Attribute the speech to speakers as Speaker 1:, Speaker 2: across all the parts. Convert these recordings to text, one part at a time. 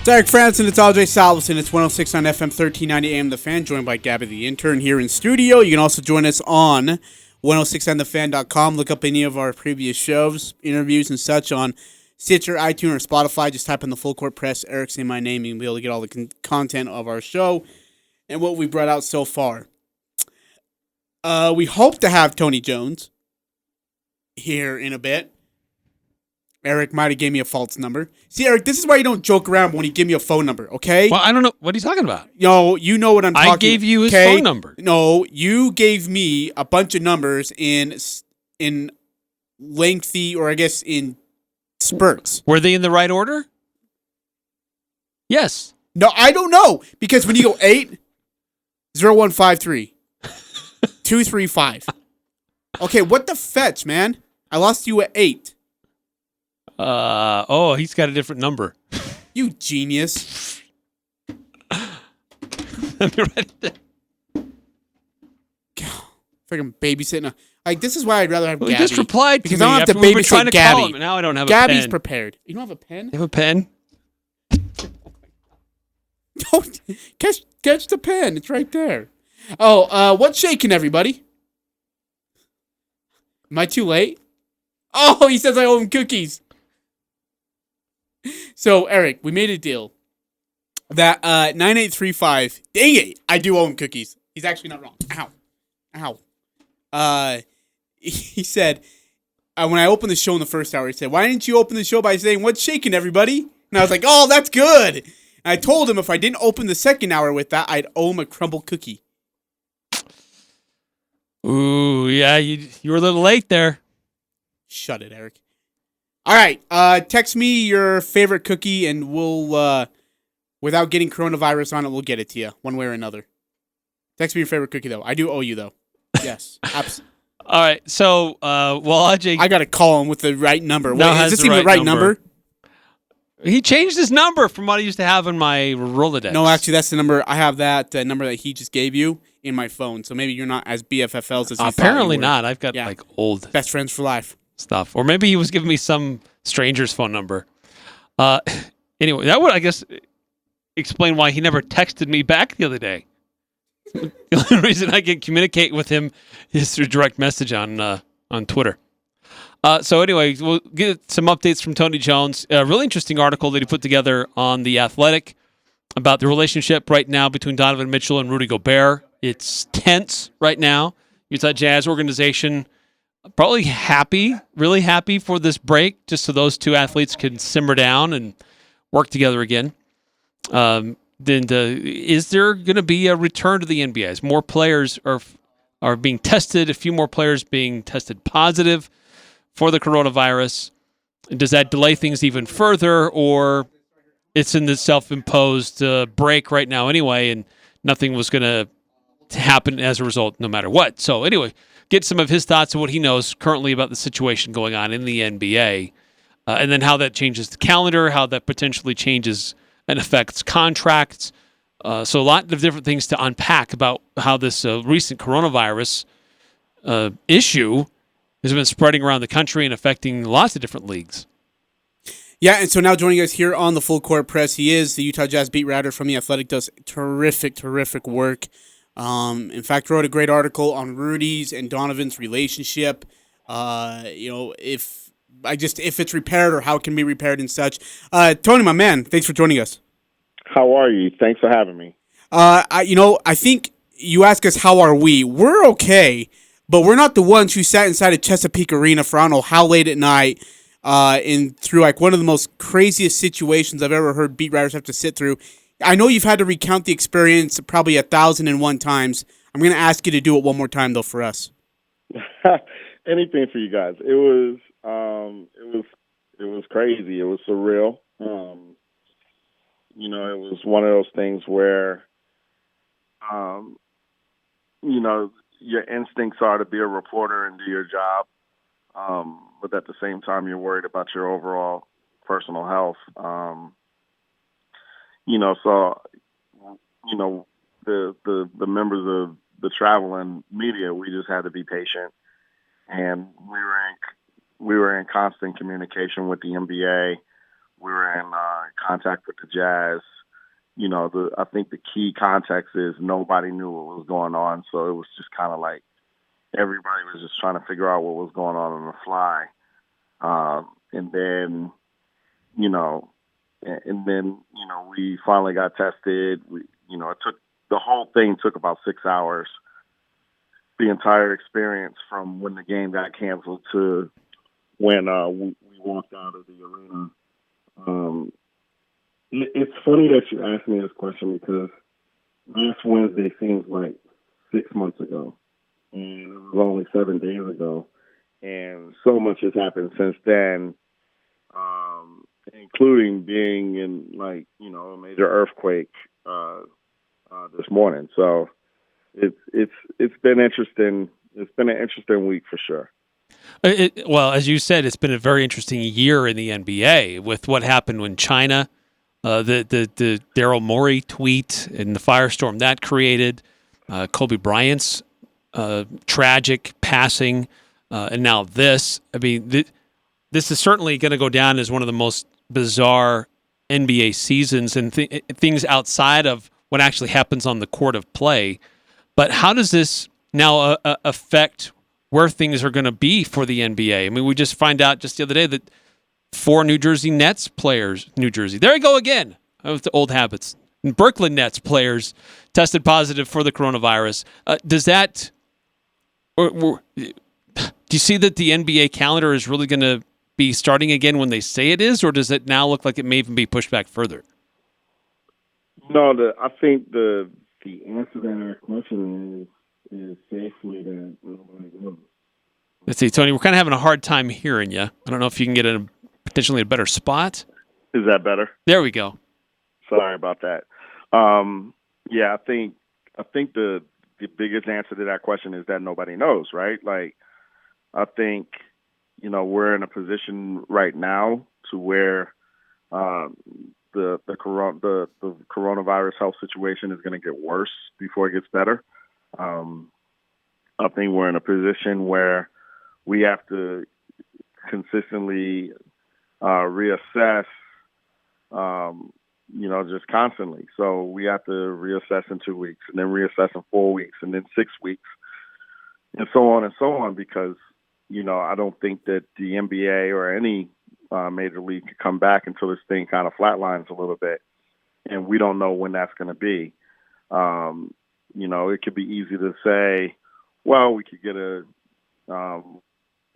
Speaker 1: Derek Frandsen, it's Ajay Salvesen. It's 106 on FM 1390 AM The Fan, joined by Gabby the intern here in studio. You can also join us on 106onthefan.com. Look up any of our previous shows, interviews, and such on Stitcher, iTunes, or Spotify. Just type in the Full Court Press, Eric's in my name. You'll be able to get all the content of our show and what we brought out so far. We hope to have Tony Jones here in a bit. Eric might have gave me a false number. See, Eric, this is why you don't joke around when you give me a phone number, okay?
Speaker 2: Well, I don't know. What are you talking about?
Speaker 1: No, you know what I'm talking about.
Speaker 2: I gave you his phone number.
Speaker 1: No, you gave me a bunch of numbers in lengthy, or I guess in spurts.
Speaker 2: Were they in the right order? Yes.
Speaker 1: No, I don't know. Because when you go 8-0153 235. Okay, what the fetch, man? I lost you at 8.
Speaker 2: He's got a different number.
Speaker 1: You genius.
Speaker 2: Let me write it down.
Speaker 1: Freaking babysitting. Like, this is why I'd rather have Gabby.
Speaker 2: He just replied to
Speaker 1: because
Speaker 2: me
Speaker 1: I don't have to
Speaker 2: after we were trying
Speaker 1: babysit
Speaker 2: to call
Speaker 1: Gabby.
Speaker 2: him, and now I don't have a
Speaker 1: Gabby's
Speaker 2: pen.
Speaker 1: prepared. You don't have a pen?
Speaker 2: You have a pen?
Speaker 1: Don't catch the pen. It's right there. Oh, what's shaking, everybody? Am I too late? Oh, he says I owe him cookies. So, Eric, we made a deal that 9835. Dang it, I do owe him cookies. He's actually not wrong. Ow. He said when I opened the show in the first hour, he said, "Why didn't you open the show by saying what's shaking, everybody?" And I was like, "Oh, that's good." And I told him if I didn't open the second hour with that, I'd owe him a crumble cookie.
Speaker 2: Ooh, yeah, you were a little late there.
Speaker 1: Shut it, Eric. All right, text me your favorite cookie, and we'll, without getting coronavirus on it, we'll get it to you one way or another. Text me your favorite cookie, though. I do owe you, though. Yes, absolutely.
Speaker 2: All right, so, Ajay...
Speaker 1: I got to call him with the right number. Wait,
Speaker 2: now
Speaker 1: is this even the right number?
Speaker 2: He changed his number from what I used to have in my Rolodex.
Speaker 1: No, actually, that's the number. I have that number that he just gave you in my phone, so maybe you're not as BFFLs as you
Speaker 2: Apparently
Speaker 1: thought you were.
Speaker 2: not. I've got, old...
Speaker 1: Best friends for life.
Speaker 2: Stuff. Or maybe he was giving me some stranger's phone number. Anyway, that would, I guess, explain why he never texted me back the other day. The only reason I can communicate with him is through direct message on Twitter. So anyway, we'll get some updates from Tony Jones. A really interesting article that he put together on The Athletic about the relationship right now between Donovan Mitchell and Rudy Gobert. It's tense right now. Utah Jazz organization probably happy, really happy for this break, just so those two athletes can simmer down and work together again. Is there going to be a return to the NBA as more players are being tested, a few more players being tested positive for the coronavirus? Does that delay things even further, or it's in the self-imposed break right now anyway, and nothing was going to happen as a result no matter what? So anyway, get some of his thoughts on what he knows currently about the situation going on in the NBA, and then how that changes the calendar, how that potentially changes and affects contracts. So a lot of different things to unpack about how this recent coronavirus issue has been spreading around the country and affecting lots of different leagues.
Speaker 1: Yeah, and so now joining us here on the Full Court Press, he is the Utah Jazz beat writer from The Athletic, does terrific work. In fact, wrote a great article on Rudy's and Donovan's relationship. If it's repaired or how it can be repaired and such. Tony, my man, thanks for joining us.
Speaker 3: How are you? Thanks for having me.
Speaker 1: I think you ask us how are we. We're okay, but we're not the ones who sat inside a Chesapeake Arena for I don't know how late at night, through like one of the most craziest situations I've ever heard beat writers have to sit through. I know you've had to recount the experience probably 1,001 times. I'm going to ask you to do it one more time though for us.
Speaker 3: Anything for you guys. It was crazy. It was surreal. It was one of those things where, your instincts are to be a reporter and do your job. But at the same time, you're worried about your overall personal health. The members of the traveling media, we just had to be patient, and we were in constant communication with the NBA We were in contact with the Jazz. I think the key context is nobody knew what was going on, so it was just kind of like everybody was just trying to figure out what was going on the fly. And then, we finally got tested. The whole thing took about 6 hours. The entire experience from when the game got canceled to when we walked out of the arena. It's funny that you asked me this question because last Wednesday seems like 6 months ago, and it was only 7 days ago, and so much has happened since then, including being in a major earthquake this morning. So it's been interesting. It's been an interesting week for sure.
Speaker 2: Well, as you said, it's been a very interesting year in the NBA with what happened when China, the Daryl Morey tweet and the firestorm that created, Kobe Bryant's tragic passing, and now this. I mean, this is certainly going to go down as one of the most bizarre NBA seasons and things outside of what actually happens on the court of play. But how does this now affect where things are going to be for the NBA? I mean, we just find out just the other day that 4 New Jersey Nets players, there I go again, with the old habits, Brooklyn Nets players tested positive for the coronavirus. Does that, do you see that the NBA calendar is really going to be starting again when they say it is, or does it now look like it may even be pushed back further?
Speaker 3: No, I think the answer to that question is safely that nobody knows.
Speaker 2: Let's see, Tony, we're kind of having a hard time hearing you. I don't know if you can get in potentially a better spot.
Speaker 3: Is that better?
Speaker 2: There we go.
Speaker 3: Sorry about that. Yeah, I think the biggest answer to that question is that nobody knows, right? Like, I think, we're in a position right now to where the coronavirus health situation is going to get worse before it gets better. I think we're in a position where we have to consistently reassess, just constantly. So we have to reassess in 2 weeks, and then reassess in 4 weeks, and then 6 weeks, and so on, because, I don't think that the NBA or any major league could come back until this thing kind of flatlines a little bit, and we don't know when that's going to be. It could be easy to say, well, we could get a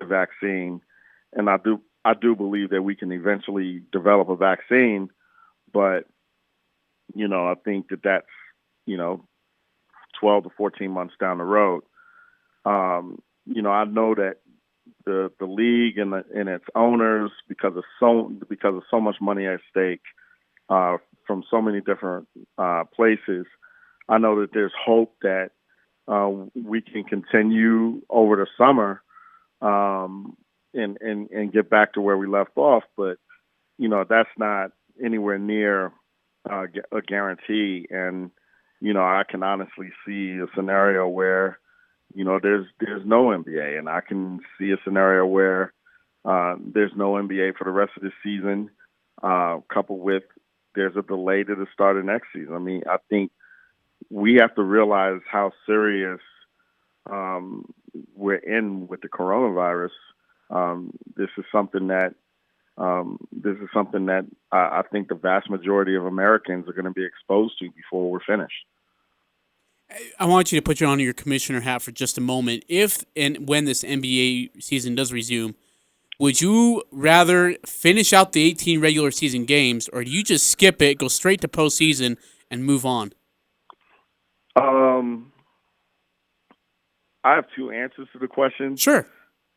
Speaker 3: vaccine, and I do believe that we can eventually develop a vaccine, but I think that's 12 to 14 months down the road. I know that the league and its owners, because of so much money at stake from so many different places, I know that there's hope that we can continue over the summer and get back to where we left off. But that's not anywhere near a guarantee. And I can honestly see a scenario where there's no NBA, and I can see a scenario where there's no NBA for the rest of the season, coupled with there's a delay to the start of next season. I mean, I think we have to realize how serious we're in with the coronavirus. This is something that I think the vast majority of Americans are going to be exposed to before we're finished.
Speaker 1: I want you to put you on your commissioner hat for just a moment. If and when this NBA season does resume, would you rather finish out the 18 regular season games, or do you just skip it, go straight to postseason, and move on?
Speaker 3: I have 2 answers to the question.
Speaker 1: Sure.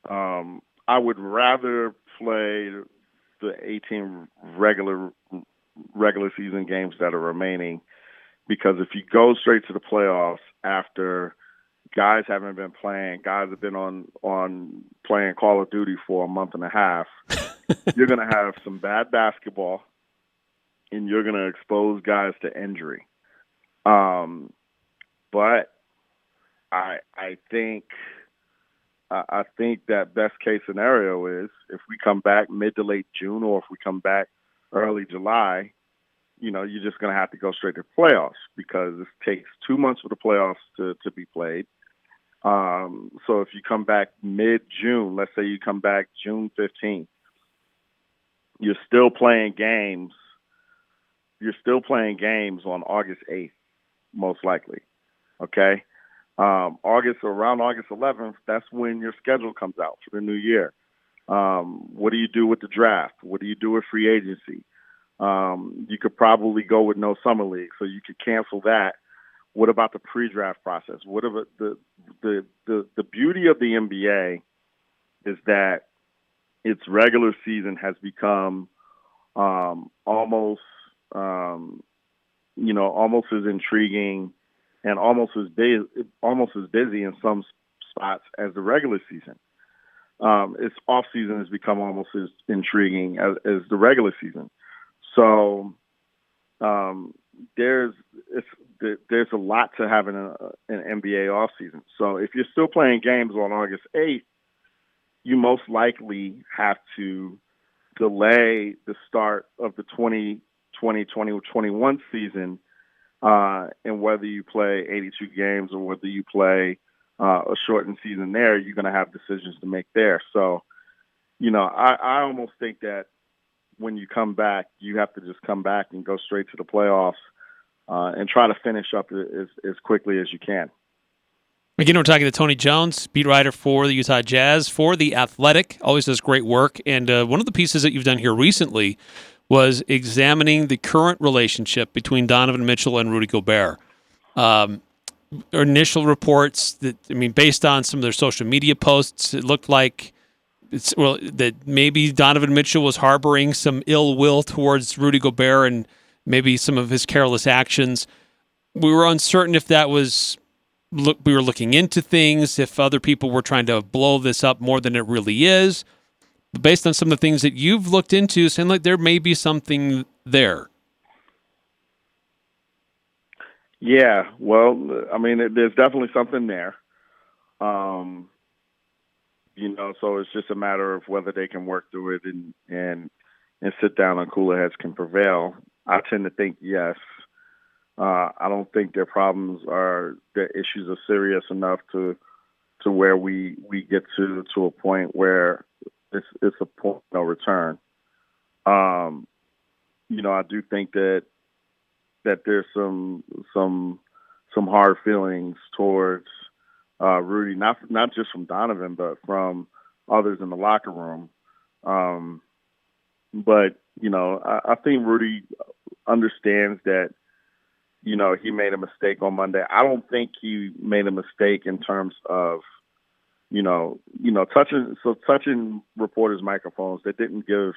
Speaker 3: I would rather play the 18 regular season games that are remaining, because if you go straight to the playoffs after guys haven't been playing, guys have been on playing Call of Duty for a month and a half, you're going to have some bad basketball, and you're going to expose guys to injury. But I think that best case scenario is if we come back mid to late June, or if we come back early July, you're just going to have to go straight to playoffs because it takes 2 months for the playoffs to be played. So if you come back mid-June, let's say you come back June 15th, you're still playing games. You're still playing games on August 8th, most likely. Okay? Around August 11th, that's when your schedule comes out for the new year. What do you do with the draft? What do you do with free agency? You could probably go with no summer league, so you could cancel that. What about the pre-draft process? What about the beauty of the NBA is that its regular season has become almost as intriguing and almost as busy in some spots as the regular season. Its off season has become almost as intriguing as the regular season. So there's a lot to having an NBA off season. So if you're still playing games on August 8th, you most likely have to delay the start of the 2020-2021 season, and whether you play 82 games or whether you play a shortened season there, you're going to have decisions to make there. So, I almost think that when you come back, you have to just come back and go straight to the playoffs and try to finish up as quickly as you can.
Speaker 2: Again, we're talking to Tony Jones, beat writer for the Utah Jazz, for The Athletic. Always does great work. And one of the pieces that you've done here recently was examining the current relationship between Donovan Mitchell and Rudy Gobert. Initial reports based on some of their social media posts, it looked like that maybe Donovan Mitchell was harboring some ill will towards Rudy Gobert and maybe some of his careless actions. We were uncertain if that was. We were looking into things, if other people were trying to blow this up more than it really is. But based on some of the things that you've looked into, saying like there may be something there.
Speaker 3: Yeah, well, there's definitely something there. So it's just a matter of whether they can work through it and sit down and cooler heads can prevail. I tend to think yes. I don't think their issues are serious enough to where we get to a point where it's a point of no return. I do think that there's some hard feelings towards Rudy, not just from Donovan, but from others in the locker room. But I think Rudy understands that. He made a mistake on Monday. I don't think he made a mistake in terms of, touching reporters' microphones. That didn't give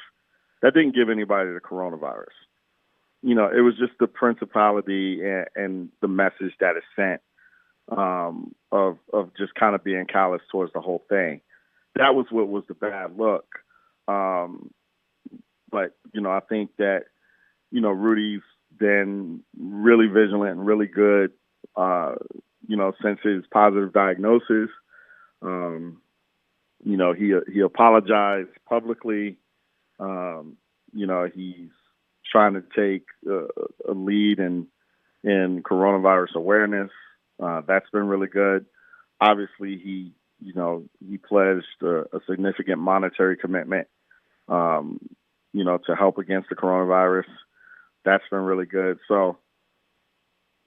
Speaker 3: anybody the coronavirus. It was just the principality and the message that it sent of just kind of being callous towards the whole thing. That was what was the bad look. But I think that Rudy's been really vigilant and really good, since his positive diagnosis. He apologized publicly. He's trying to take a lead in coronavirus awareness. That's been really good. Obviously, he pledged a significant monetary commitment, to help against the coronavirus. That's been really good. So,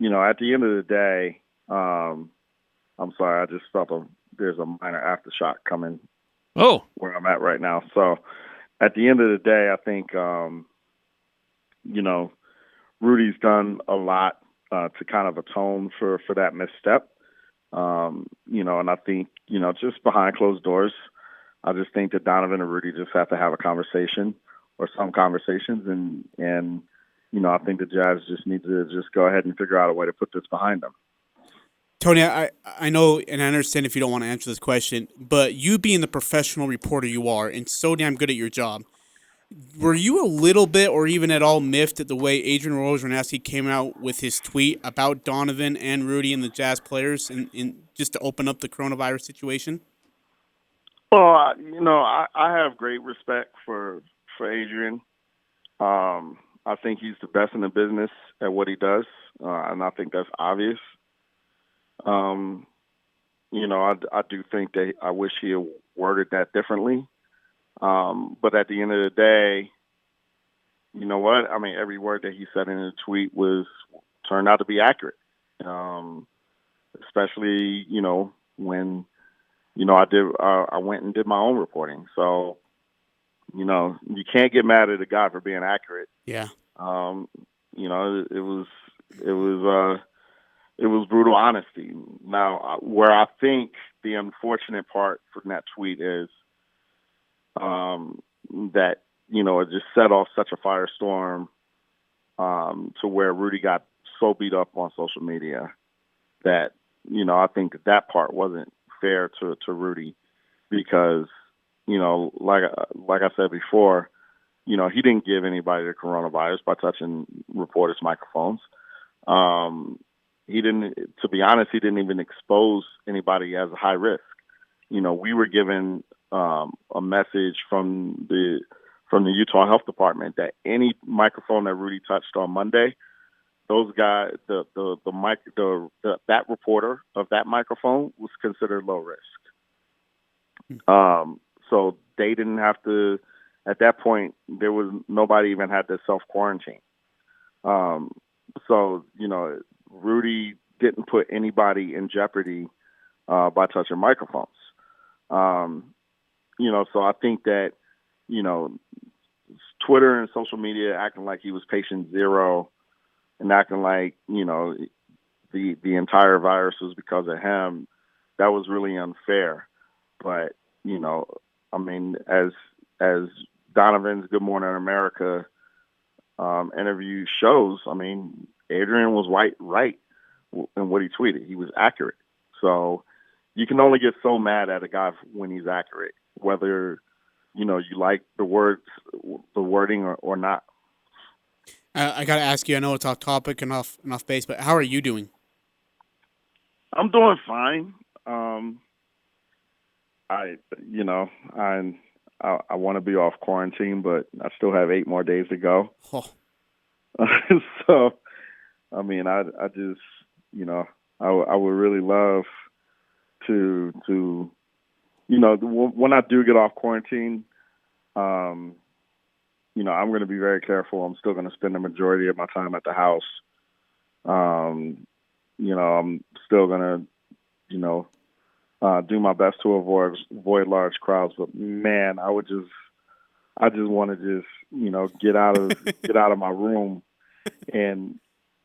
Speaker 3: at the end of the day, I'm sorry, I just felt there's a minor aftershock coming.
Speaker 2: Oh,
Speaker 3: where I'm at right now. So, at the end of the day, I think, Rudy's done a lot to kind of atone for that misstep. And I think, just behind closed doors, I just think that Donovan and Rudy just have to have a conversation or some conversations, and I think the Jazz just need to just go ahead and figure out a way to put this behind them.
Speaker 1: Tony, I know and I understand if you don't want to answer this question, but you being the professional reporter you are and so damn good at your job, were you a little bit or even at all miffed at the way Adrian Wojnarowski came out with his tweet about Donovan and Rudy and the Jazz players in just to open up the coronavirus situation?
Speaker 3: Well, I have great respect for Adrian. I think he's the best in the business at what he does, and I think that's obvious. Um, I do think that I wish he had worded that differently. But at the end of the day, you know what? I mean, every word that he said in the tweet turned out to be accurate. Um, Especially, when, I went and did my own reporting. So, you can't get mad at a guy for being accurate.
Speaker 1: Yeah.
Speaker 3: Um, it was brutal honesty. Now, where I think the unfortunate part from that tweet is that it just set off such a firestorm to where Rudy got so beat up on social media that I think that part wasn't fair to Rudy because like I said before, he didn't give anybody the coronavirus by touching reporters' microphones. He didn't, to be honest, he didn't even expose anybody as a high risk. We were given a message from the Utah Health Department that any microphone that Rudy touched on Monday, those guys, that reporter of that microphone was considered low risk. So they didn't have to. At that point, there was nobody even had to self-quarantine. So Rudy didn't put anybody in jeopardy by touching microphones. So I think that Twitter and social media acting like he was patient zero and acting like the entire virus was because of him. That was really unfair. But I mean, as Donovan's Good Morning America interview shows, I mean, Adrian was right in what he tweeted. He was accurate. So you can only get so mad at a guy when he's accurate, whether you like the wording or not.
Speaker 1: I got to ask you, I know it's off topic and off base, but how are you doing?
Speaker 3: I'm doing fine. I want to be off quarantine, but I still have 8 more days to go.
Speaker 1: Oh.
Speaker 3: So, I mean, I just, I would really love to, when I do get off quarantine, I'm going to be very careful. I'm still going to spend the majority of my time at the house. I'm still going to, do my best to avoid large crowds. But man, I just want to get out of my room and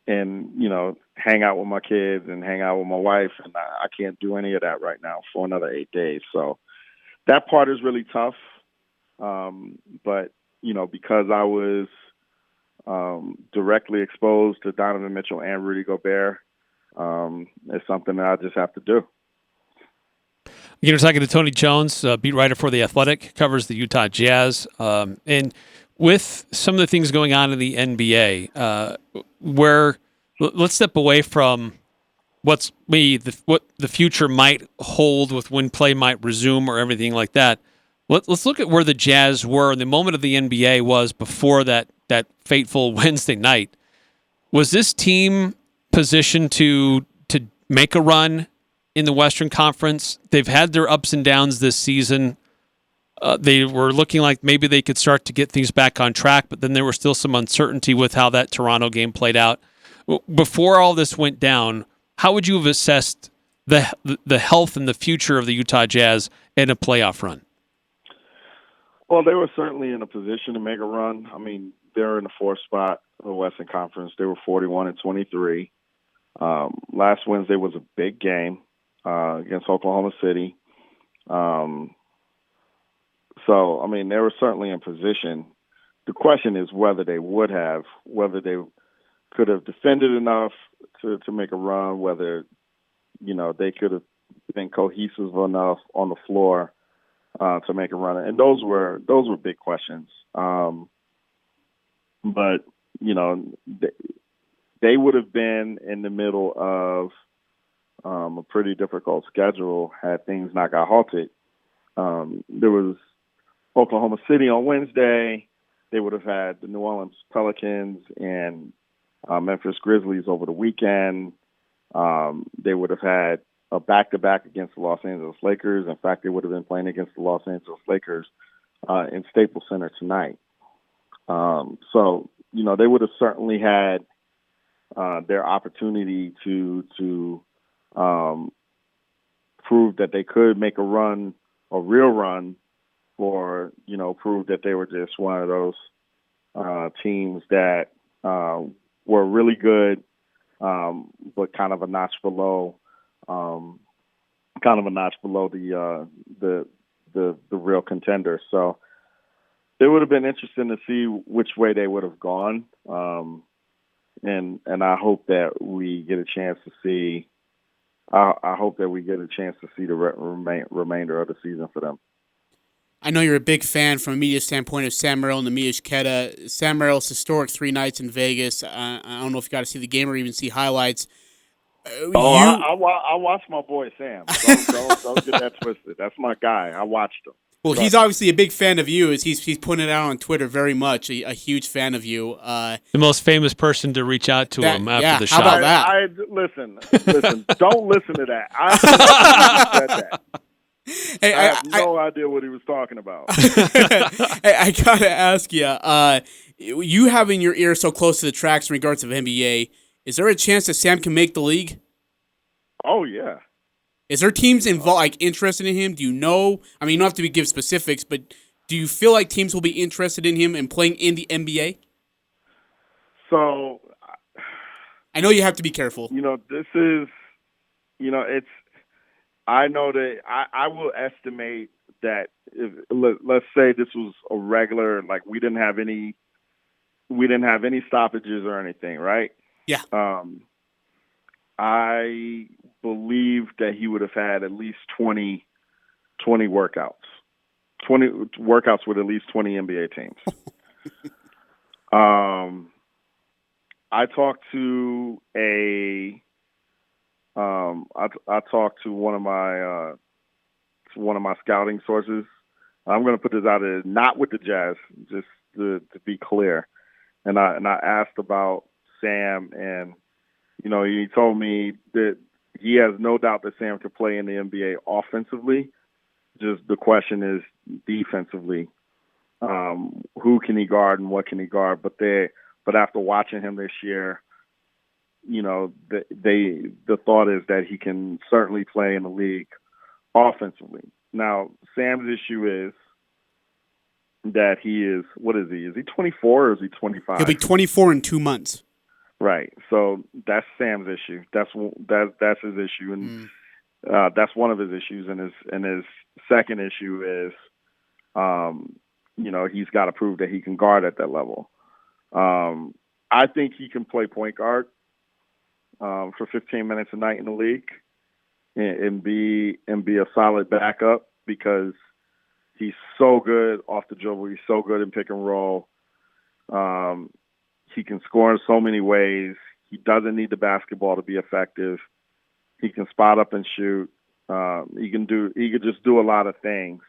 Speaker 3: hang out with my kids and hang out with my wife. And I can't do any of that right now for another 8 days. So that part is really tough. But because I was directly exposed to Donovan Mitchell and Rudy Gobert, it's something that I just have to do.
Speaker 2: We're talking to Tony Jones, beat writer for The Athletic, covers the Utah Jazz. And with some of the things going on in the NBA, where let's step away from what the future might hold with when play might resume or everything like that. Let's look at where the Jazz were in the moment of the NBA was before that fateful Wednesday night. Was this team positioned to make a run in the Western Conference? They've had their ups and downs this season. They were looking like maybe they could start to get things back on track, but then there was still some uncertainty with how that Toronto game played out. Before all this went down, how would you have assessed the health and the future of the Utah Jazz in a playoff run?
Speaker 3: Well, they were certainly in a position to make a run. I mean, they're in the 4th spot of the Western Conference. They were 41-23. Last Wednesday was a big game against Oklahoma City. So, I mean, they were certainly in position. The question is whether they could have defended enough to make a run, whether, they could have been cohesive enough on the floor to make a run. And those were big questions. But, they would have been in the middle of a pretty difficult schedule had things not got halted. There was Oklahoma City on Wednesday, They would have had the New Orleans Pelicans and Memphis Grizzlies over the weekend. They would have had a back-to-back against the Los Angeles Lakers. In fact, they would have been playing against the Los Angeles Lakers in Staples Center tonight. So, they would have certainly had their opportunity to prove that they could make a real run, or, prove that they were just one of those teams that were really good, but kind of a notch below the real contender. So it would have been interesting to see which way they would have gone. And I hope that we get a chance to see. I hope that we get a chance to see the remainder of the season for them.
Speaker 1: I know you're a big fan from a media standpoint of Sam Merrill and the Mia Shketa. Sam Merrill's historic 3 nights in Vegas. I don't know if you got to see the game or even see highlights.
Speaker 3: I watched my boy Sam. Don't get that twisted. That's my guy. I watched him.
Speaker 1: Well, he's obviously a big fan of you. He's putting it out on Twitter very much. A huge fan of you.
Speaker 2: The most famous person to reach out to him after the shot.
Speaker 1: How about that?
Speaker 3: Listen. Don't listen to that. I said that.
Speaker 1: Hey,
Speaker 3: I have no idea what he was talking about.
Speaker 1: Hey, I gotta ask you. You having your ear so close to the tracks in regards to NBA, is there a chance that Sam can make the league?
Speaker 3: Oh yeah.
Speaker 1: Is there teams involved interested in him? Do you know? I mean, you don't have to give specifics, but do you feel like teams will be interested in him and playing in the NBA?
Speaker 3: So,
Speaker 1: I know you have to be careful.
Speaker 3: This is, it's. I know that I will estimate that let's say this was a regular, like we didn't have any stoppages or anything, right?
Speaker 1: Yeah.
Speaker 3: I believe that he would have had at least 20 workouts. 20 workouts with at least 20 NBA teams. I talked to I talked to one of my scouting sources. I'm going to put this out there, not with the Jazz, just to be clear. And I asked about Sam, and he told me that he has no doubt that Sam could play in the NBA offensively. Just the question is defensively, who can he guard and what can he guard? But after watching him this year, the thought is that he can certainly play in the league offensively. Now, Sam's issue is that he is, what is he? Is he 24 or is he 25?
Speaker 1: He'll be 24 in 2 months.
Speaker 3: Right. So that's Sam's issue. That's his issue, and that's one of his issues. And his second issue is, he's got to prove that he can guard at that level. I think he can play point guard for 15 minutes a night in the league and be a solid backup, because he's so good off the dribble. He's so good in pick and roll. He can score in so many ways. He doesn't need the basketball to be effective. He can spot up and shoot. He could just do a lot of things.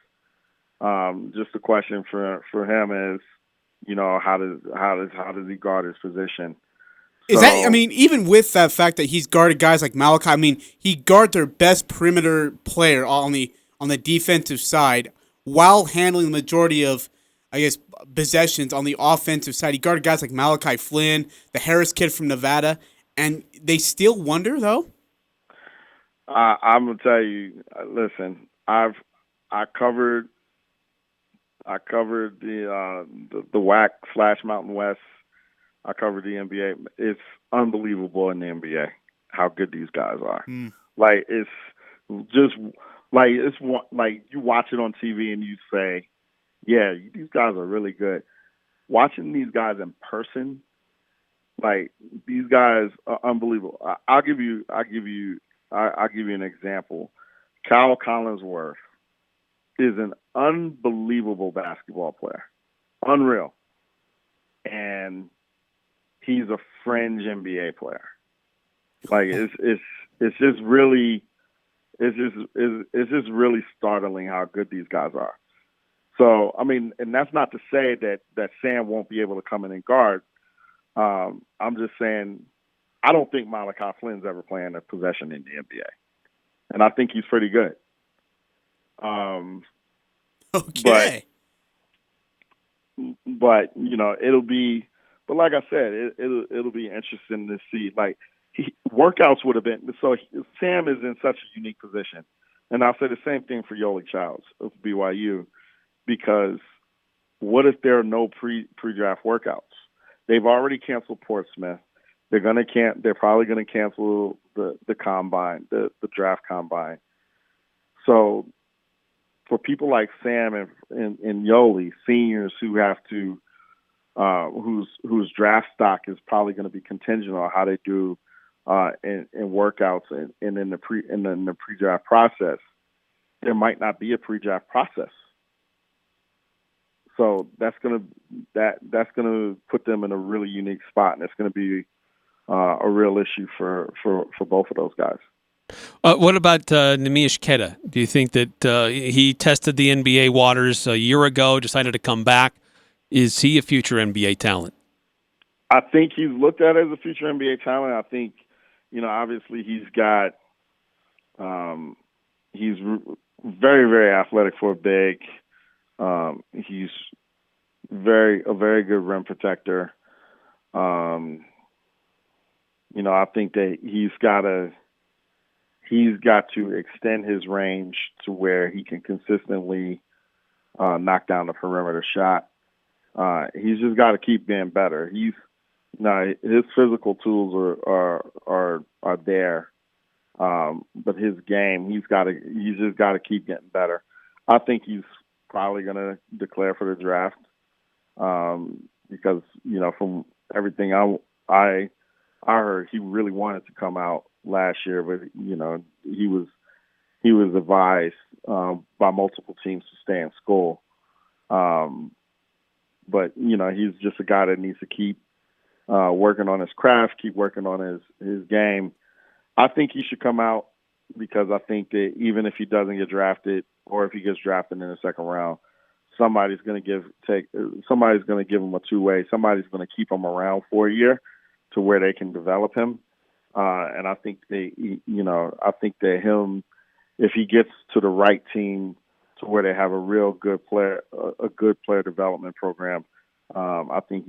Speaker 3: Just the question for him is, how does he guard his position?
Speaker 1: Is that, even with that fact that he's guarded guys like Malachi, he guarded their best perimeter player on the defensive side while handling the majority of, possessions on the offensive side. He guarded guys like Malachi Flynn, the Harris kid from Nevada, and they still wonder, though?
Speaker 3: I'm going to tell you, listen, I covered the WAC / Mountain West. I covered the NBA. It's unbelievable in the NBA how good these guys are. It's just like you watch it on TV and you say, yeah, these guys are really good. Watching these guys in person, these guys are unbelievable. I'll give you an example. Kyle Collinsworth is an unbelievable basketball player. Unreal. And he's a fringe NBA player. It's just really startling how good these guys are. So, I mean, and that's not to say that Sam won't be able to come in and guard. I'm just saying I don't think Malachi Flynn's ever playing a possession in the NBA, and I think he's pretty good.
Speaker 1: Okay.
Speaker 3: But it'll be. But like I said, it'll be interesting to see. Like workouts would have been. So Sam is in such a unique position, and I'll say the same thing for Yoli Childs of BYU, because what if there are no pre-draft workouts? They've already canceled Portsmouth. They're probably gonna cancel the combine, the draft combine. So for people like Sam and Yoli, seniors who have to, whose draft stock is probably going to be contingent on how they do in workouts and in the pre-draft process, there might not be a pre-draft process. So that's gonna put them in a really unique spot, and it's going to be a real issue for both of those guys.
Speaker 2: What about Nemish Queta? Do you think that he tested the NBA waters a year ago, decided to come back? Is he a future NBA talent?
Speaker 3: I think he's looked at as a future NBA talent. I think, obviously he's got, he's very, very athletic for a big. He's a very good rim protector. I think that he's got to extend his range to where he can consistently knock down the perimeter shot. He's just got to keep getting better. His physical tools are there, but his game, he's just got to keep getting better. I think he's probably going to declare for the draft because from everything I heard, he really wanted to come out last year, but he was advised by multiple teams to stay in school. But he's just a guy that needs to keep working on his craft, keep working on his game. I think he should come out because I think that even if he doesn't get drafted, or if he gets drafted in the second round, somebody's going to give him a two-way. Somebody's going to keep him around for a year to where they can develop him. And I think that him, if he gets to the right team to where they have a real good player, a good player development program, I think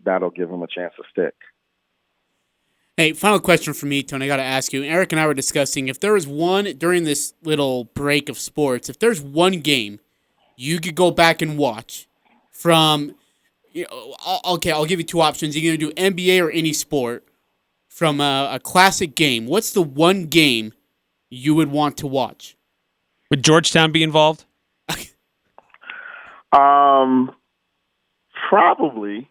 Speaker 3: that'll give him a chance to stick.
Speaker 1: Hey, final question for me, Tony. I got to ask you. Eric and I were discussing if there was one during this little break of sports, if there's one game you could go back and watch from, okay, I'll give you two options. You're going to do NBA or any sport from a classic game. What's the one game you would want to watch?
Speaker 2: Would Georgetown be involved?
Speaker 3: Probably.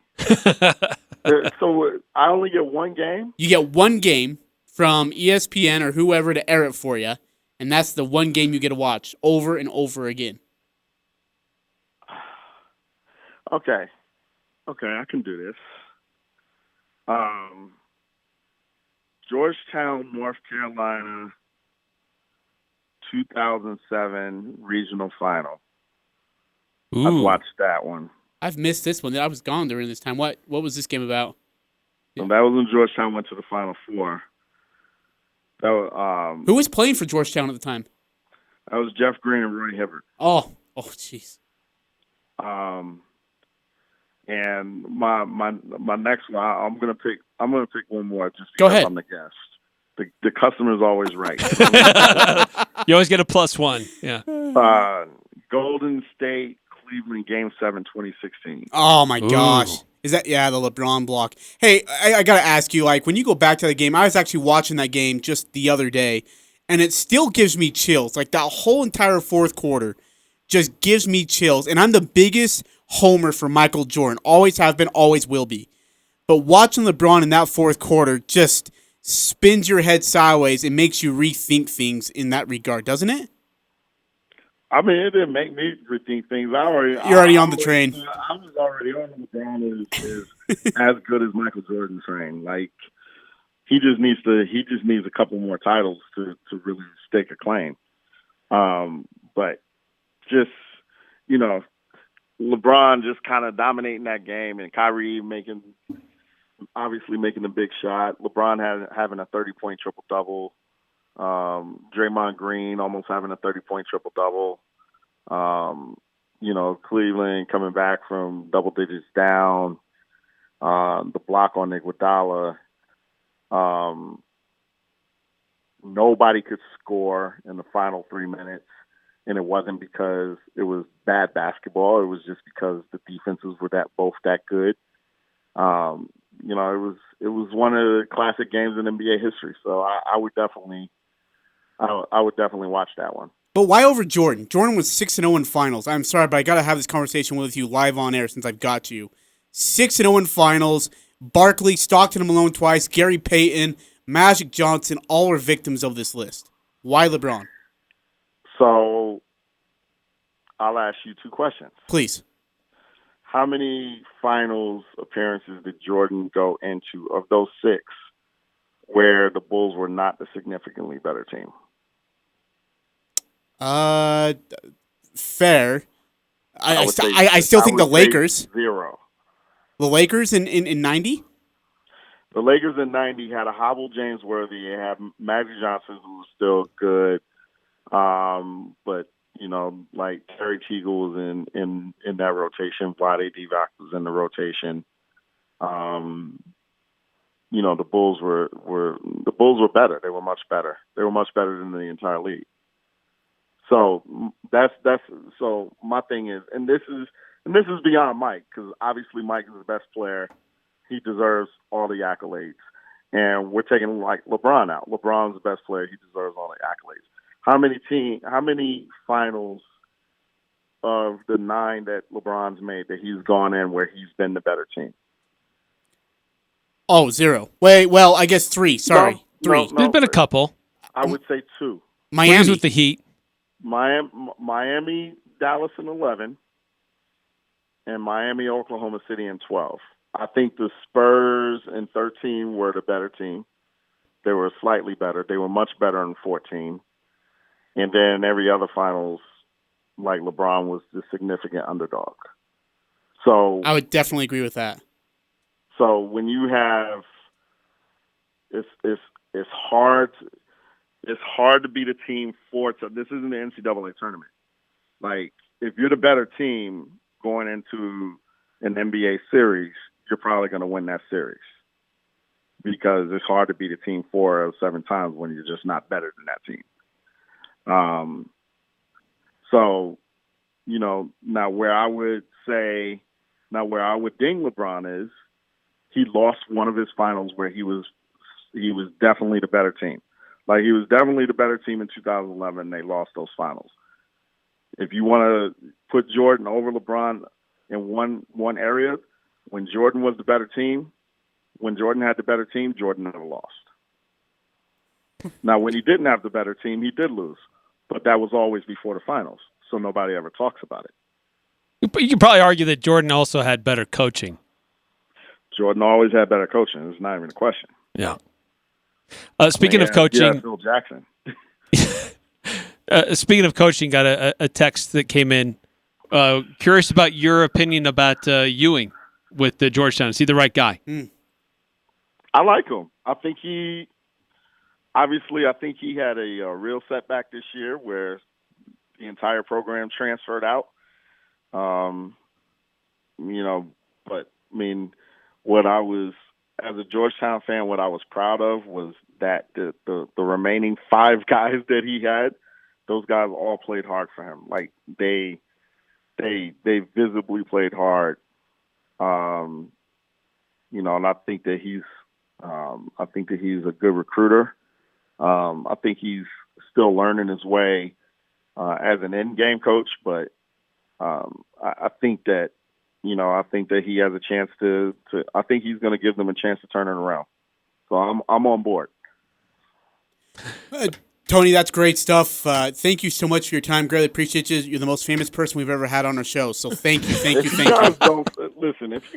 Speaker 3: So I only get one game?
Speaker 1: You get one game from ESPN or whoever to air it for you, and that's the one game you get to watch over and over again.
Speaker 3: Okay, I can do this. Georgetown, North Carolina, 2007 regional final.
Speaker 2: Ooh.
Speaker 3: I've watched that one.
Speaker 1: I've missed this one. I was gone during this time. What was this game about?
Speaker 3: So that was when Georgetown went to the Final Four. That was,
Speaker 1: who was playing for Georgetown at the time?
Speaker 3: That was Jeff Green and Roy Hibbert.
Speaker 1: Oh, jeez.
Speaker 3: And my next one, I'm gonna pick one more just
Speaker 1: Go
Speaker 3: because
Speaker 1: ahead.
Speaker 3: I'm the guest. The customer's always right.
Speaker 2: You always get a +1. Yeah.
Speaker 3: Golden State, Cleveland, Game 7, 2016.
Speaker 1: Oh my gosh.
Speaker 2: Ooh.
Speaker 1: Is that, the LeBron block? Hey, I got to ask you, when you go back to the game, I was actually watching that game just the other day, and it still gives me chills. That whole entire fourth quarter just gives me chills. And I'm the biggest homer for Michael Jordan. Always have been, always will be. But watching LeBron in that fourth quarter just spins your head sideways and makes you rethink things in that regard, doesn't it?
Speaker 3: I mean, it didn't make me rethink things.
Speaker 1: You're already on the train.
Speaker 3: I was already on LeBron is as good as Michael Jordan train. He just needs a couple more titles to really stake a claim. But just LeBron just kind of dominating that game, and Kyrie obviously making the big shot. LeBron having a 30-point triple double. Draymond Green almost having a 30-point triple double. Cleveland coming back from double digits down. The block on Iguodala. Nobody could score in the final 3 minutes, and it wasn't because it was bad basketball. It was just because the defenses were both that good. It was one of the classic games in NBA history. So I would definitely watch that one.
Speaker 1: But why over Jordan? Jordan was 6-0 in finals. I'm sorry, but I got to have this conversation with you live on air since I've got you. 6-0 in finals. Barkley, Stockton and Malone twice, Gary Payton, Magic Johnson, all are victims of this list. Why LeBron?
Speaker 3: So I'll ask you two questions.
Speaker 1: Please.
Speaker 3: How many finals appearances did Jordan go into of those 6 where the Bulls were not the significantly better team?
Speaker 1: Fair. I still think the Lakers.
Speaker 3: 0.
Speaker 1: The Lakers in 90?
Speaker 3: The Lakers in 90 had a hobbled James Worthy. They had Magic Johnson, who was still good. But, like Terry Teagle was in that rotation. Vlade Divac was in the rotation. The Bulls were better. They were much better. They were much better than the entire league. So so my thing is, and this is beyond Mike, because obviously Mike is the best player. He deserves all the accolades. And we're taking like LeBron out. LeBron's the best player. He deserves all the accolades. How many finals of the 9 that LeBron's made that he's gone in where he's been the better team?
Speaker 1: Oh, 0. Wait, well, I guess 3. Sorry. 3.
Speaker 2: There's been a couple.
Speaker 3: I would say 2.
Speaker 1: Miami.
Speaker 2: When he was with the Heat.
Speaker 3: Miami, Dallas in 11, and Miami, Oklahoma City in 12. I think the Spurs in 13 were the better team. They were slightly better. They were much better in 14. And then every other finals, like LeBron was the significant underdog. So
Speaker 1: I would definitely agree with that.
Speaker 3: So when you have, it's hard. It's hard to beat a team 4 times. This isn't the NCAA tournament. Like, if you're the better team going into an NBA series, you're probably going to win that series, because it's hard to beat a team 4 or 7 times when you're just not better than that team. Now where I would ding LeBron is he lost one of his finals where he was definitely the better team. Like, he was definitely the better team in 2011. They lost those finals. If you want to put Jordan over LeBron in one area, when Jordan was the better team, when Jordan had the better team, Jordan never lost. Now, when he didn't have the better team, he did lose. But that was always before the finals, so nobody ever talks about it.
Speaker 2: But you could probably argue that Jordan also had better coaching.
Speaker 3: Jordan always had better coaching. It's not even a question.
Speaker 2: Yeah. Speaking of coaching,
Speaker 3: Phil Jackson.
Speaker 2: Speaking of coaching, got a text that came in. Curious about your opinion about Ewing with Georgetown. Is he the right guy?
Speaker 3: I like him. I think he had a real setback this year where the entire program transferred out. As a Georgetown fan, what I was proud of was that the remaining 5 guys that he had, those guys all played hard for him. Like, they visibly played hard. And I think that he's a good recruiter. I think he's still learning his way as an in-game coach, but I think that he has a chance to I think he's going to give them a chance to turn it around. So I'm on board.
Speaker 1: Tony, that's great stuff. Thank you so much for your time. Greatly appreciate you. You're the most famous person we've ever had on our show. So thank you.
Speaker 3: If you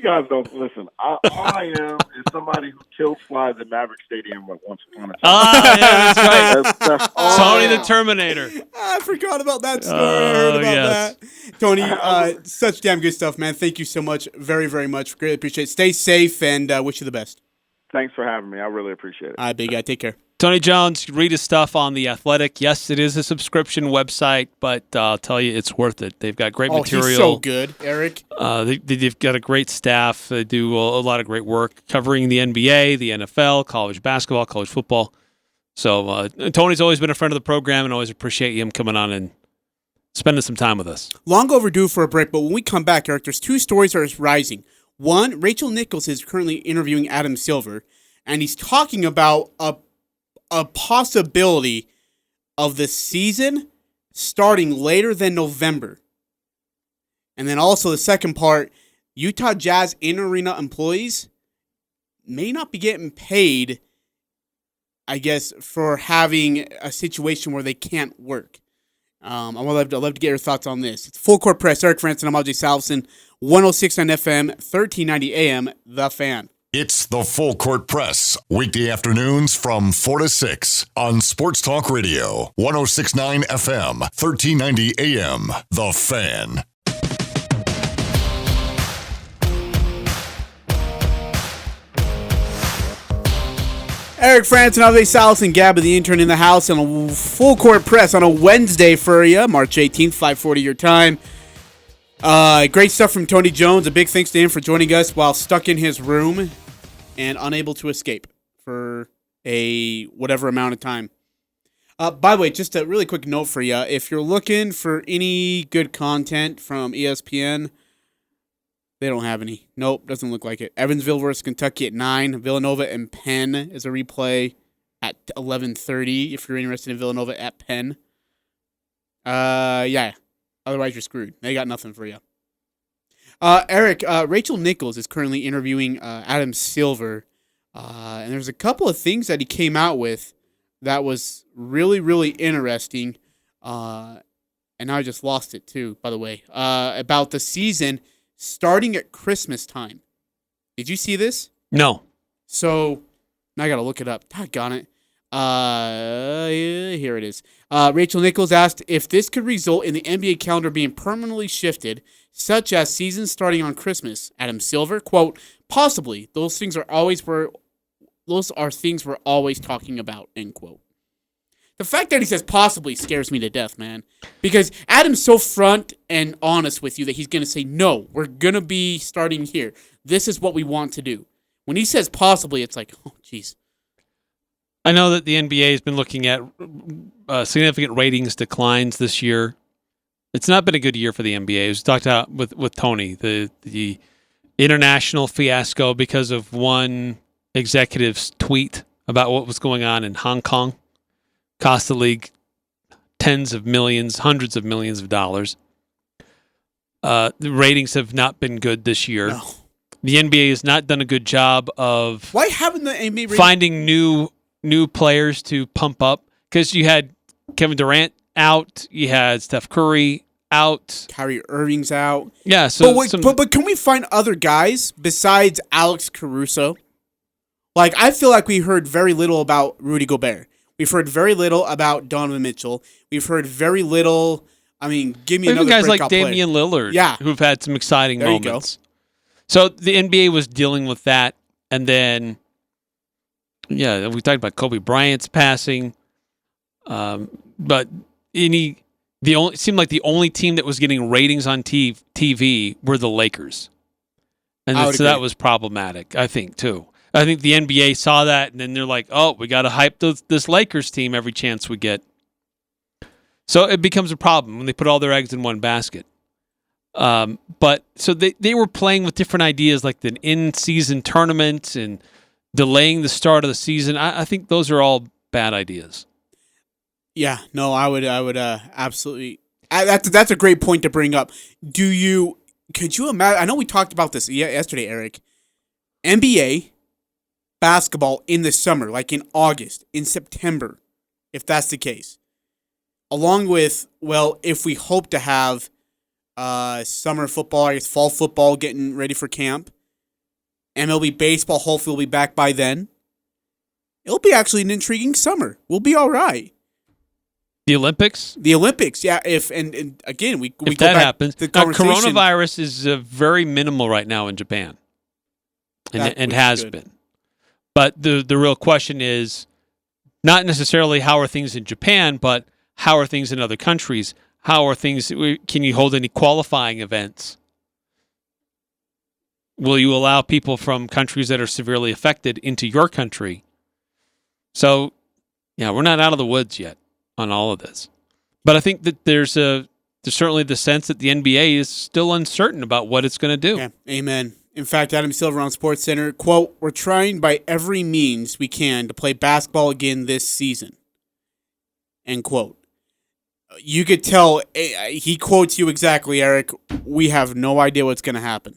Speaker 3: guys don't listen, all I am is somebody who killed flies at Maverick Stadium once upon a time.
Speaker 2: Yeah, that's right.
Speaker 3: That's all
Speaker 2: Tony
Speaker 3: I
Speaker 2: the
Speaker 3: am.
Speaker 2: Terminator.
Speaker 1: I forgot about that story. I heard about that. Tony, such damn good stuff, man. Thank you so much. Very, very much. Greatly appreciate it. Stay safe and wish you the best.
Speaker 3: Thanks for having me. I really appreciate it.
Speaker 1: All right, big guy. Take care.
Speaker 2: Tony Jones, read his stuff on The Athletic. Yes, it is a subscription website, but I'll tell you, it's worth it. They've got great material.
Speaker 1: He's so good, Eric.
Speaker 2: They've got a great staff. They do a lot of great work covering the NBA, the NFL, college basketball, college football. So Tony's always been a friend of the program, and always appreciate him coming on and spending some time with us.
Speaker 1: Long overdue for a break, but when we come back, Eric, there's two stories that are rising. One, Rachel Nichols is currently interviewing Adam Silver, and he's talking about a possibility of the season starting later than November. And then also the second part, Utah Jazz in-arena employees may not be getting paid, I guess, for having a situation where they can't work. I'd love to get your thoughts on this. It's Full Court Press. Eric Frandsen, I'm Ajay Salvesen, 106 on FM, 1390 AM, The Fan.
Speaker 4: It's the Full Court Press, weekday afternoons from 4 to 6 on Sports Talk Radio, 106.9 FM, 1390 AM, The Fan.
Speaker 1: Eric Frandsen, Ajay Salvesen, Gabby the intern in the house, and a Full Court Press on a Wednesday for you, March 18th, 5:40 your time. Great stuff from Tony Jones. A big thanks to him for joining us while stuck in his room and unable to escape for a whatever amount of time. By the way, just a really quick note for you. If you're looking for any good content from ESPN, they don't have any. Nope, doesn't look like it. Evansville versus Kentucky at 9. Villanova and Penn is a replay at 11:30 if you're interested in Villanova at Penn. Yeah. Otherwise, you're screwed. They got nothing for you. Eric, Rachel Nichols is currently interviewing Adam Silver, and there's a couple of things that he came out with that was really, really interesting, and now I just lost it too, by the way, about the season starting at Christmas time. Did you see this?
Speaker 2: No.
Speaker 1: So, now I got to look it up. Doggone it. Here it is. Rachel Nichols asked if this could result in the NBA calendar being permanently shifted, such as seasons starting on Christmas. Adam Silver, quote, possibly. Those are things we're always talking about, end quote. The fact that he says possibly scares me to death, man. Because Adam's so front and honest with you that he's going to say, no, we're going to be starting here. This is what we want to do. When he says possibly, it's like, oh, jeez.
Speaker 2: I know that the NBA has been looking at significant ratings declines this year. It's not been a good year for the NBA. It was talked about with Tony, the international fiasco because of one executive's tweet about what was going on in Hong Kong. Cost the league tens of millions, hundreds of millions of dollars. The ratings have not been good this year.
Speaker 1: No.
Speaker 2: The NBA has not done a good job of
Speaker 1: Why haven't the NBA
Speaker 2: finding new players to pump up, because you had Kevin Durant out, you had Steph Curry out,
Speaker 1: Kyrie Irving's out.
Speaker 2: Yeah, so
Speaker 1: but can we find other guys besides Alex Caruso? Like, I feel like we heard very little about Rudy Gobert. We've heard very little about Donovan Mitchell. We've heard very little. I mean, give me another
Speaker 2: guys like
Speaker 1: breakout
Speaker 2: Damian
Speaker 1: player.
Speaker 2: Lillard,
Speaker 1: Yeah.
Speaker 2: who've had some exciting
Speaker 1: There you
Speaker 2: moments. So the NBA was dealing with that, and then we talked about Kobe Bryant's passing, but it seemed like the only team that was getting ratings on TV were the Lakers, and so that was problematic, I think, too. I think the NBA saw that, and then they're like, "Oh, we got to hype this Lakers team every chance we get." So it becomes a problem when they put all their eggs in one basket. But so they were playing with different ideas, like the in-season tournament and delaying the start of the season. I think those are all bad ideas.
Speaker 1: Yeah, no, I would absolutely. That's a great point to bring up. Could you imagine? I know we talked about this yesterday, Eric. NBA basketball in the summer, like in August, in September, if that's the case. Along with, well, if we hope to have summer football, I guess fall football getting ready for camp, MLB baseball hopefully will be back by then. It'll be actually an intriguing summer. We'll be all right.
Speaker 2: The Olympics?
Speaker 1: The Olympics, yeah. And again, we
Speaker 2: if
Speaker 1: go
Speaker 2: that
Speaker 1: back
Speaker 2: happens.
Speaker 1: to the conversation.
Speaker 2: Coronavirus is very minimal right now in Japan, and has been. But the real question is not necessarily how are things in Japan, but how are things in other countries? How are things? Can you hold any qualifying events? Will you allow people from countries that are severely affected into your country? So, yeah, we're not out of the woods yet on all of this. But I think that there's certainly the sense that the NBA is still uncertain about what it's going to do.
Speaker 1: Yeah, amen. In fact, Adam Silver on SportsCenter, quote, "We're trying by every means we can to play basketball again this season." End quote. You could tell, he quotes you exactly, Eric, we have no idea what's going to happen.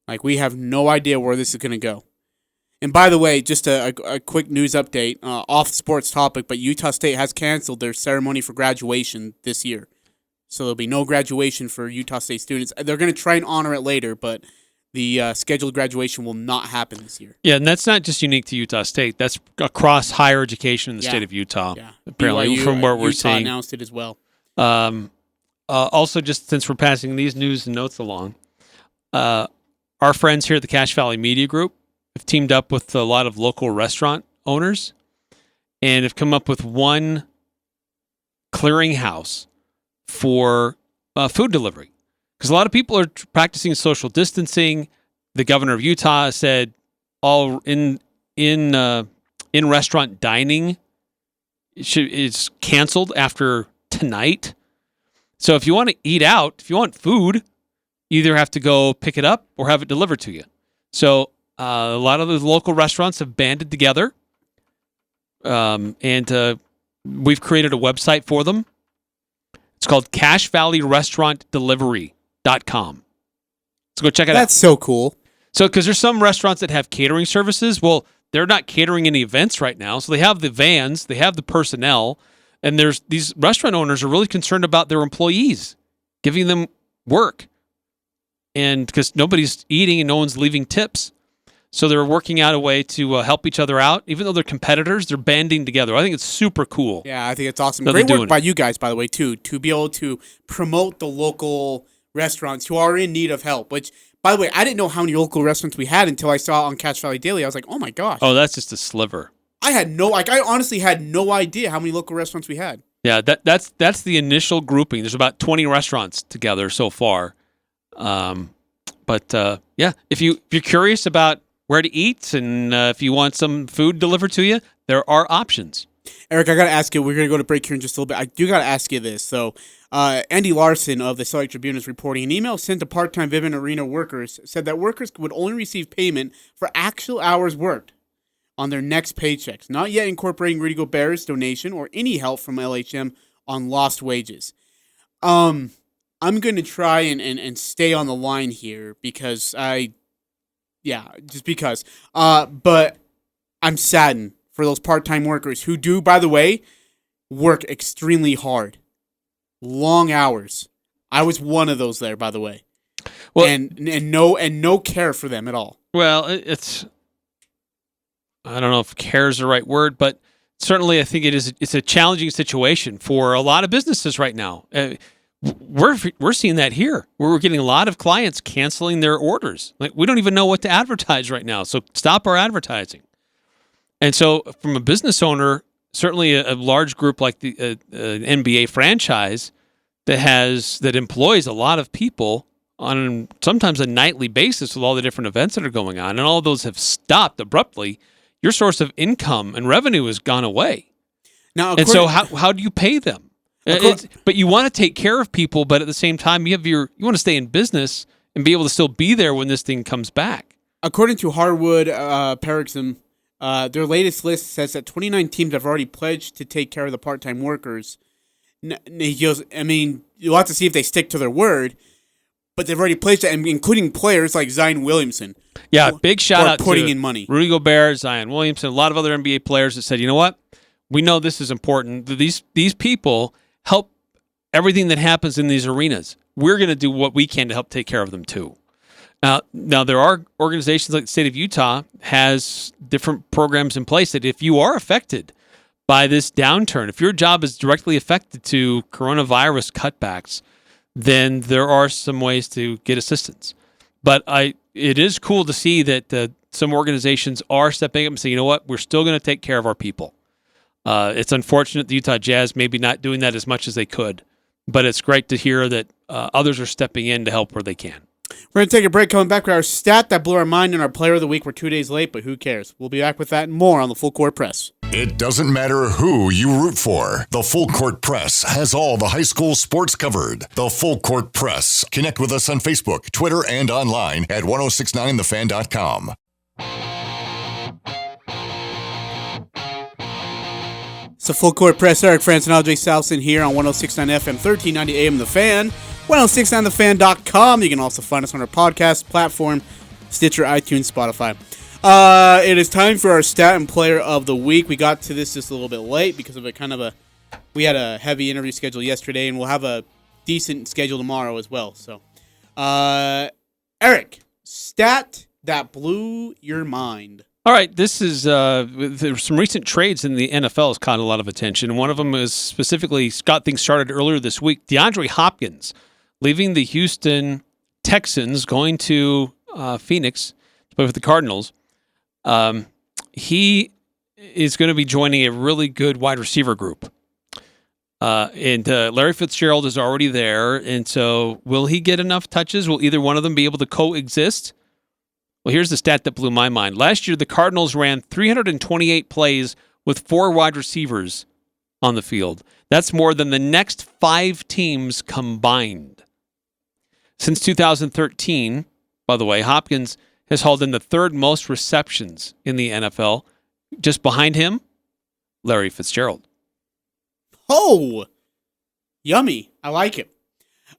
Speaker 1: Like, we have no idea where this is going to go. And by the way, just a quick news update, off sports topic, but Utah State has canceled their ceremony for graduation this year. So there'll be no graduation for Utah State students. They're going to try and honor it later, but the scheduled graduation will not happen this year.
Speaker 2: Yeah, and that's not just unique to Utah State. That's across higher education in the state of Utah.
Speaker 1: Yeah.
Speaker 2: Apparently,
Speaker 1: BYU,
Speaker 2: from what we're
Speaker 1: Utah
Speaker 2: seeing.
Speaker 1: announced it as well.
Speaker 2: Also, just since we're passing these news and notes along, our friends here at the Cache Valley Media Group have teamed up with a lot of local restaurant owners and have come up with one clearinghouse for food delivery. Because a lot of people are practicing social distancing. The governor of Utah said all in restaurant dining is canceled after tonight. So if you want to eat out, if you want food, you either have to go pick it up or have it delivered to you. So a lot of those local restaurants have banded together, and we've created a website for them. It's called CacheValleyRestaurantDelivery.com. So go check it out.
Speaker 1: That's so cool.
Speaker 2: So because there's some restaurants that have catering services. Well, they're not catering any events right now. So they have the vans, they have the personnel, and there's these restaurant owners are really concerned about their employees, giving them work. And because nobody's eating and no one's leaving tips. So they're working out a way to help each other out. Even though they're competitors, they're banding together. I think it's super cool.
Speaker 1: Yeah, I think it's awesome. Great work by you guys, by the way, too, to be able to promote the local restaurants who are in need of help. Which, by the way, I didn't know how many local restaurants we had until I saw on Cache Valley Daily. I was like, oh my gosh.
Speaker 2: Oh, that's just a sliver.
Speaker 1: I honestly had no idea how many local restaurants we had.
Speaker 2: Yeah, that's the initial grouping. There's about 20 restaurants together so far. But if you're curious about where to eat and if you want some food delivered to you, there are options.
Speaker 1: Eric, I got to ask you, we're going to go to break here in just a little bit. I do got to ask you this. So, Andy Larson of the Salt Lake Tribune is reporting an email sent to part-time Vivint Arena workers said that workers would only receive payment for actual hours worked on their next paychecks, not yet incorporating Rudy Gobert's donation or any help from LHM on lost wages. I'm going to try and stay on the line here because but I'm saddened for those part-time workers who do, by the way, work extremely hard. Long hours. I was one of those there, by the way. Well, and no care for them at all.
Speaker 2: Well, it's I don't know if care is the right word, but certainly I think it's a challenging situation for a lot of businesses right now. We're seeing that here. We're getting a lot of clients canceling their orders. Like, we don't even know what to advertise right now, so stop our advertising. And so from a business owner, certainly a large group like the NBA franchise that employs a lot of people on sometimes a nightly basis with all the different events that are going on, and all of those have stopped abruptly, your source of income and revenue has gone away.
Speaker 1: Now,
Speaker 2: and so how do you pay them? But you want to take care of people, but at the same time, you want to stay in business and be able to still be there when this thing comes back.
Speaker 1: According to Harwood Paroxysm, their latest list says that 29 teams have already pledged to take care of the part-time workers. He goes, I mean, you'll have to see if they stick to their word, but they've already pledged it, including players like Zion Williamson.
Speaker 2: Yeah, big shout out
Speaker 1: putting
Speaker 2: to
Speaker 1: in money.
Speaker 2: Rudy Gobert, Zion Williamson, a lot of other NBA players that said, you know what? We know this is important. These people help everything that happens in these arenas. We're going to do what we can to help take care of them too. Now there are organizations like the state of Utah has different programs in place that if you are affected by this downturn, if your job is directly affected to coronavirus cutbacks, then there are some ways to get assistance. But it is cool to see that some organizations are stepping up and saying, you know what, we're still going to take care of our people. It's unfortunate the Utah Jazz maybe not doing that as much as they could, but it's great to hear that others are stepping in to help where they can.
Speaker 1: We're going to take a break. Coming back with our stat that blew our mind and our player of the week. We're 2 days late, but who cares? We'll be back with that and more on the Full Court Press.
Speaker 4: It doesn't matter who you root for. The Full Court Press has all the high school sports covered. The Full Court Press. Connect with us on Facebook, Twitter, and online at 1069thefan.com.
Speaker 1: It's the Full Court Press. Eric Frandsen and Ajay Salvesen here on 106.9 FM, 1390 AM The Fan. 1069thefan.com. You can also find us on our podcast platform, Stitcher, iTunes, Spotify. It is time for our stat and player of the week. We got to this just a little bit late because of we had a heavy interview schedule yesterday, and we'll have a decent schedule tomorrow as well. So, Eric, stat that blew your mind.
Speaker 2: All right, this is there's some recent trades in the NFL has caught a lot of attention. One of them is specifically got things started earlier this week. DeAndre Hopkins leaving the Houston Texans, going to Phoenix to play with the Cardinals. He is going to be joining a really good wide receiver group. And Larry Fitzgerald is already there. And so will he get enough touches? Will either one of them be able to coexist? Well, here's the stat that blew my mind. Last year, the Cardinals ran 328 plays with 4 wide receivers on the field. That's more than the next 5 teams combined. Since 2013, by the way, Hopkins has hauled in the 3rd most receptions in the NFL. Just behind him, Larry Fitzgerald.
Speaker 1: Oh, yummy. I like it.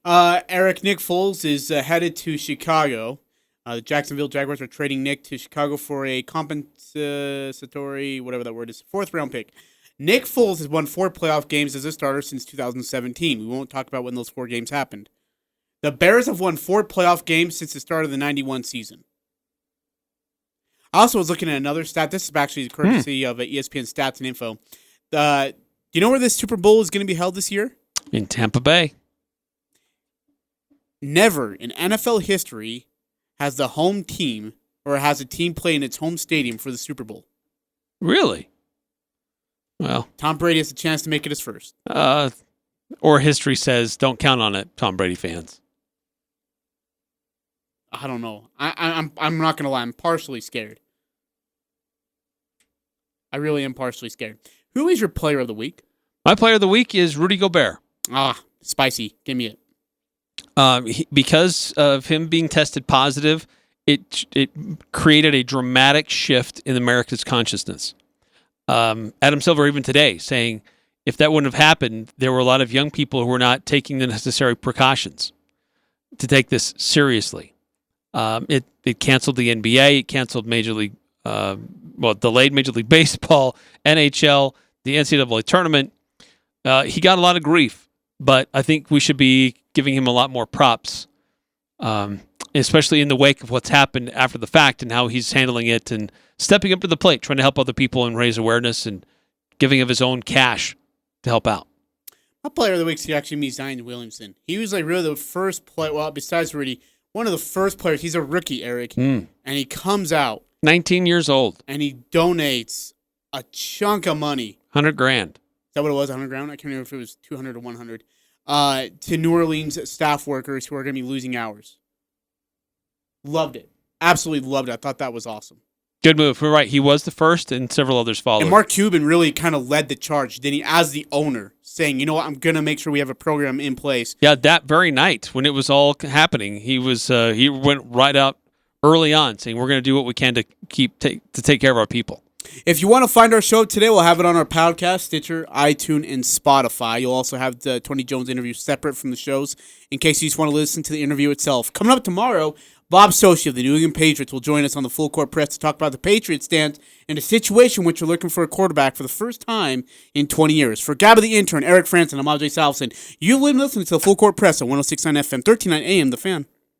Speaker 1: Eric, Nick Foles is headed to Chicago. The Jacksonville Jaguars are trading Nick to Chicago for a compensatory, whatever that word is, 4th round pick. Nick Foles has won 4 playoff games as a starter since 2017. We won't talk about when those 4 games happened. The Bears have won 4 playoff games since the start of the 91 season. I also was looking at another stat. This is actually courtesy of ESPN Stats and Info. Do you know where this Super Bowl is going to be held this year?
Speaker 2: In Tampa Bay.
Speaker 1: Never in NFL history has the home team or has a team play in its home stadium for the Super Bowl.
Speaker 2: Really? Well,
Speaker 1: Tom Brady has a chance to make it his first.
Speaker 2: Or history says, don't count on it, Tom Brady fans.
Speaker 1: I don't know. I'm not going to lie. I'm partially scared. I really am partially scared. Who is your player of the week?
Speaker 2: My player of the week is Rudy Gobert.
Speaker 1: Spicy. Give me it.
Speaker 2: Because of him being tested positive, it created a dramatic shift in America's consciousness. Adam Silver, even today, saying if that wouldn't have happened, there were a lot of young people who were not taking the necessary precautions to take this seriously. It canceled the NBA, it canceled delayed Major League Baseball, NHL, the NCAA tournament. He got a lot of grief, but I think we should be giving him a lot more props, especially in the wake of what's happened after the fact and how he's handling it and stepping up to the plate, trying to help other people and raise awareness and giving of his own cash to help out.
Speaker 1: My player of the week is actually me, Zion Williamson. He was like really the first player, well, besides Rudy, one of the first players. He's a rookie, Eric, and he comes out
Speaker 2: 19 years old,
Speaker 1: and he donates a chunk of money,
Speaker 2: $100,000.
Speaker 1: Is that what it was? 100 grand? I can't remember if it was 200 or 100. To New Orleans staff workers who are going to be losing hours. Loved it. Absolutely loved it. I thought that was awesome.
Speaker 2: Good move. We're right. He was the first, and several others followed.
Speaker 1: And Mark Cuban really kind of led the charge, didn't he, as the owner, saying, you know what, I'm going to make sure we have a program in place.
Speaker 2: Yeah, that very night when it was all happening, he went right out early on saying we're going to do what we can to take care of our people.
Speaker 1: If you want to find our show today, we'll have it on our podcast, Stitcher, iTunes, and Spotify. You'll also have the Tony Jones interview separate from the shows in case you just want to listen to the interview itself. Coming up tomorrow, Bob Sochi of the New England Patriots will join us on the Full Court Press to talk about the Patriots' stance in a situation in which you're looking for a quarterback for the first time in 20 years. For Gabba the Intern, Eric Frandsen, I'm Ajay Salvesen. You've been listening to the Full Court Press on 106.9 FM, 1390 AM, The Fan.